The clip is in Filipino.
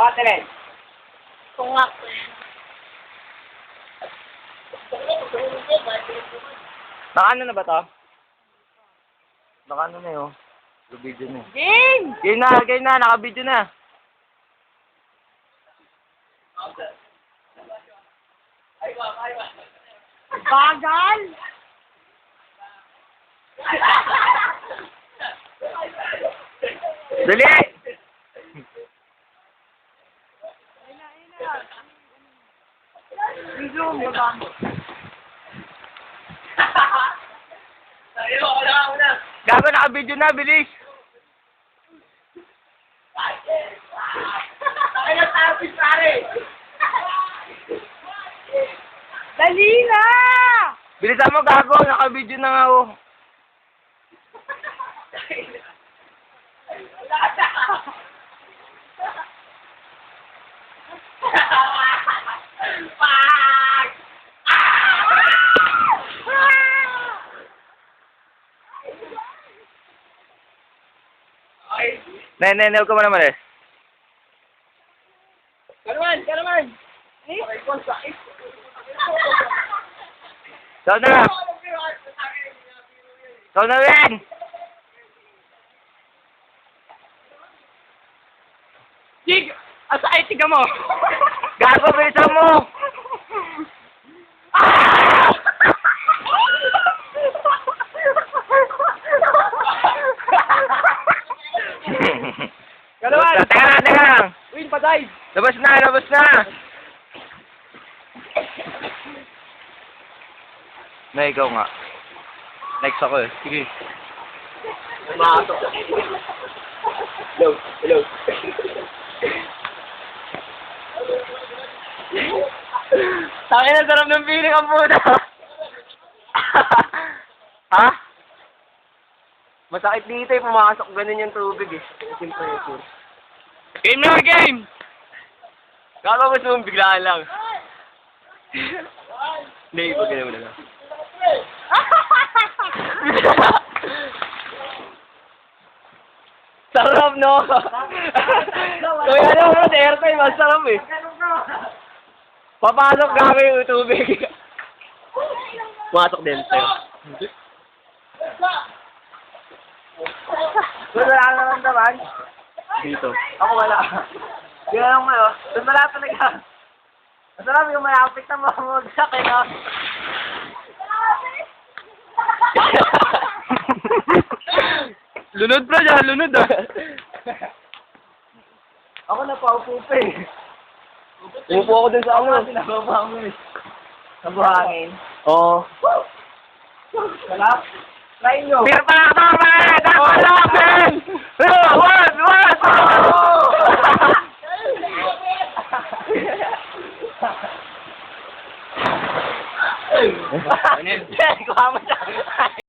Ate Tungak. Naka-ano na ba to? Naka-ano na yun? Video na. Game! Game na, naka-video na. Bagal! Dali! Video mo ba? Gago, naka-video na, bilis! Dali na! Bilisan mo, gago, naka-video na nga, oh. Huwag ka mo naman eh. Kalaman! Ikaw na! Ikaw na rin! Sig! Asa ay tiga mo? Gago, bilisan mo! Kalaman! Teka lang! Win, patay! Labas na! Na, ikaw nga. Next ako eh. Sige. Hello. Tangin na, sarap ng feeling ang puta. Ha? Masakit dito eh, pumasok ganun yung tubig eh. Temperature. Game na, game! Kala ko gusto mong biglaan lang. Hindi, ipag mo na lang. Sarap, no? Kung ano mo, sa airtime, mas sarap eh. Papasok kami yung tubig. Pumasok din sa'yo. Wala naman naman. Dito. Ako wala. Ganyan mo yun. Doon wala talaga. Masarap yung malapit na mamagsak eh, no? Lunod pa dyan, lunod ah. Ako napaupo pa eh. Umupo ako dun sa ano. Sinababa mo eh. Sa buhangin. Oo. Sarap. Try nyo. Pira pa lang ito, man! Dapat lang, man! One! Ano yun? Kuha mo siya.